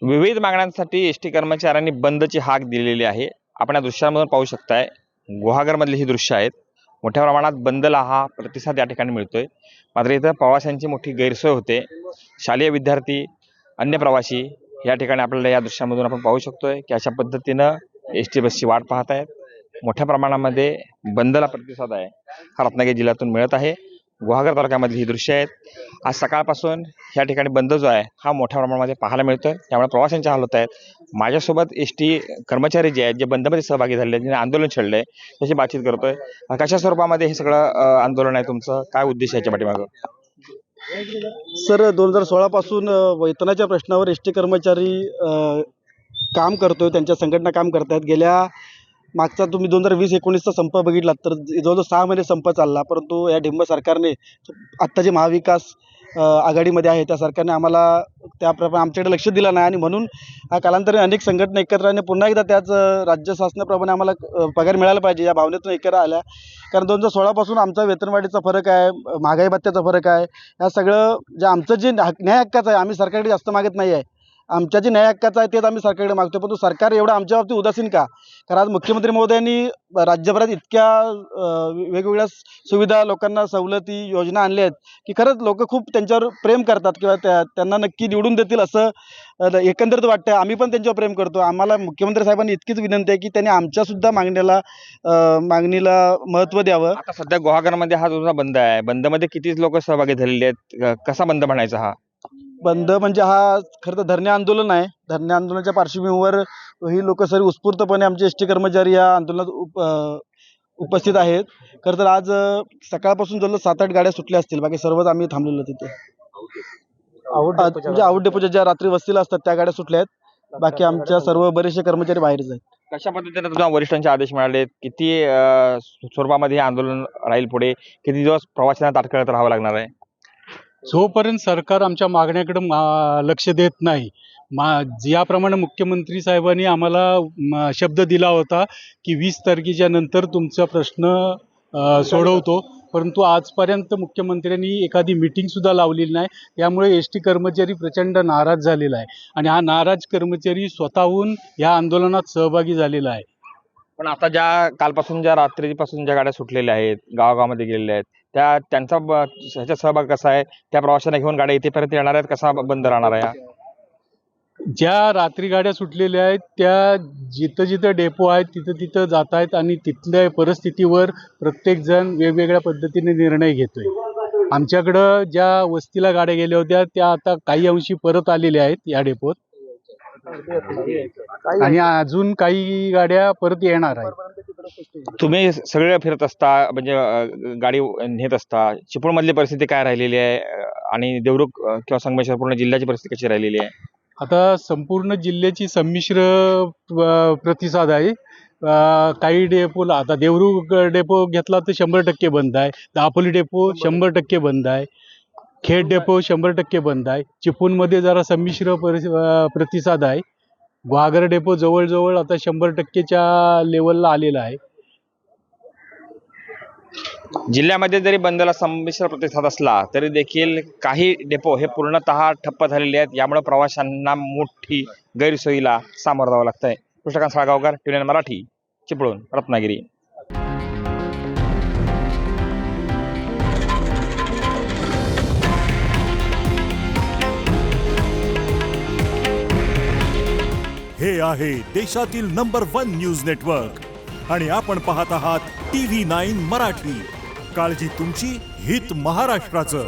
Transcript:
विविध मागण्यांसाठी S T कर्मचाऱ्यांनी बंदची हाक दिलेली आहे. आपण या दृश्यांमधून पाहू शकताय, गुहागरमधली ही दृश्य आहेत. मोठ्या प्रमाणात बंदला हा प्रतिसाद या ठिकाणी मिळतोय. मात्र इथं प्रवाशांची मोठी गैरसोय होते. शालेय विद्यार्थी, अन्य प्रवासी या ठिकाणी आपल्याला या दृश्यामधून आपण पाहू शकतोय की अशा पद्धतीनं एस टी बसची वाट पाहत आहेत. मोठ्या प्रमाणामध्ये बंदला प्रतिसाद आहे हा रत्नागिरी जिल्ह्यातून मिळत आहे. गुहागर तालुक्यामधली ही दृश्य आहेत. आज सकाळपासून या ठिकाणी बंद जो आहे हा मोठ्या प्रमाणामध्ये पाहायला मिळतोय. त्यामुळे प्रवाशांचे हाल होत आहेत. माझ्यासोबत एस टी कर्मचारी जे आहेत, जे बंदमध्ये सहभागी झालेले आहेत, ज्यांनी आंदोलन छेडलंय, त्याची बातचीत करतोय. कशा स्वरूपामध्ये हे सगळं आंदोलन आहे तुमचं? काय उद्देश आहे याच्या पाठीमागं? सर, 2016 पासून वेतनाच्या प्रश्नावर एस टी कर्मचारी काम करतोय. त्यांच्या संघटना काम करतायत. गेल्या मागचा तुम्ही 2020-19चा संप बघितलात तर जवळजवळ 6 महिने संप चालला. परंतु या ढिंब सरकारने, आत्ता जे महाविकास आघाडीमध्ये आहे त्या सरकारने आम्हाला त्याप्रमाणे आमच्याकडे लक्ष दिलं नाही आणि म्हणून कालांतराने अनेक संघटना एकत्र आल्याने पुन्हा एकदा त्याच राज्य शासनाप्रमाणे आम्हाला पगार मिळाला पाहिजे या भावनेतून एकत्र आल्या. कारण 2016 पासून आमचा वेतनवाढीचा फरक आहे, महागाई भत्त्याचा फरक आहे. या सगळं जे आमचं जे न्याय हक्काचं आहे, आम्ही सरकारकडे जास्त मागत नाही आहे. आमच्या जे न्याय हक्काचं आहे तेच आम्ही सरकारकडे मागतो. परंतु सरकार एवढं आमच्या बाबतीत उदासीन का? कारण आज मुख्यमंत्री महोदयांनी राज्यभरात इतक्या वेगवेगळ्या सुविधा, लोकांना सवलती, योजना आणल्या आहेत की खरंच लोक खूप त्यांच्यावर प्रेम करतात किंवा त्यांना नक्की निवडून देतील असं एकंदरीत वाटतं. आम्ही पण त्यांच्यावर प्रेम करतो. आम्हाला मुख्यमंत्री साहेबांनी इतकीच विनंती आहे की त्यांनी आमच्यासुद्धा मागणीला महत्त्व द्यावं. आता सध्या गुहागरमध्ये हा तुमचा बंद आहे. बंदमध्ये किती लोक सहभागी झालेले आहेत? कसा बंद म्हणायचा हा? बंद म्हणजे हा खरं तर धरणे आंदोलन आहे. धरणे आंदोलनाच्या पार्श्वभूमीवर ही लोक सर्व उत्स्फूर्तपणे आमचे एस टी कर्मचारी या आंदोलनात उपस्थित आहेत. खरं तर आज सकाळपासून जवळ 7-8 गाड्या सुटल्या असतील. बाकी सर्वच आम्ही थांबलेलो तिथे. म्हणजे आउट डेपोच्या ज्या रात्री वस्तीला असतात त्या गाड्या सुटल्या आहेत. बाकी आमच्या सर्व बरेचसे कर्मचारी बाहेरच आहेत. कशा पद्धतीने तुमच्या वरिष्ठांचे आदेश मिळाले? किती स्वरूपामध्ये हे आंदोलन राहील पुढे? किती दिवस प्रवाशांना ताटकळत राहावं लागणार आहे? जोपर्यंत सरकार आमच्या मागण्याकडे लक्ष देत नाही, ज्याप्रमाणे मुख्यमंत्री साहेबांनी आम्हाला शब्द दिला होता की 20 तारखेच्या नंतर तुमचा प्रश्न सोडवतो, परंतु आजपर्यंत मुख्यमंत्र्यांनी एखादी मीटिंगसुद्धा लावलेली नाही. त्यामुळे एस टी कर्मचारी प्रचंड नाराज झालेला आहे आणि हा नाराज कर्मचारी स्वतःहून या आंदोलनात सहभागी झालेला आहे. पण आता कालपासून ज्या रात्रीपासून ज्या गाड्या सुटलेल्या आहेत, गावागावामध्ये गेलेल्या आहेत, त्यांचा ह्याचा सहभाग कसा आहे? त्या प्रवाशांना घेऊन गाड्या इथेपर्यंत येणार आहेत? कसा बंद राहणार आहे? ज्या रात्री गाड्या सुटलेल्या आहेत त्या जिथं जिथं डेपो आहेत तिथं तिथं जात आहेत आणि तिथल्या परिस्थितीवर प्रत्येकजण वेगवेगळ्या पद्धतीने निर्णय घेतोय. आमच्याकडं ज्या वस्तीला गाड्या गेल्या होत्या त्या आता काही अंशी परत आलेल्या आहेत या डेपोत आणि अजून काही गाड्या परत येणार आहेत. तुम्ही सगळे फिरत असता, म्हणजे गाडी नेत असता, चिपळूणमधली परिस्थिती काय राहिलेली आहे आणि देवरुख किंवा संगमेश्वर पूर्ण जिल्ह्याची परिस्थिती कशी राहिलेली आहे? आता संपूर्ण जिल्ह्याची संमिश्र प्रतिसाद आहे. काही डेपोला आता देवरुख डेपो घेतला तर 100% बंद आहे. दापोली डेपो 100% बंद आहे. खेड डेपो 100% बंद आहे. चिपळूणमध्ये जरा संमिश्र प्रतिसाद आहे. गुहागर डेपो जवळजवळ आता 100%च्या लेवलला आलेला आहे. जिल्ह्यामध्ये जरी बंदला संमिश्र प्रतिसाद असला तरी देखील काही डेपो हे पूर्णतः ठप्प झालेले आहेत. यामुळे प्रवाशांना मोठी गैरसोयीला सामोरं जावं लागतंय. कृष्णकांत साळगावकर, TVN मराठी, चिपळूण, रत्नागिरी. हे आहे देशातील नंबर 1 न्यूज नेटवर्क आणि आपण पाहत आहात TV9 मराठी. काळजी तुमची, हित महाराष्ट्राचं.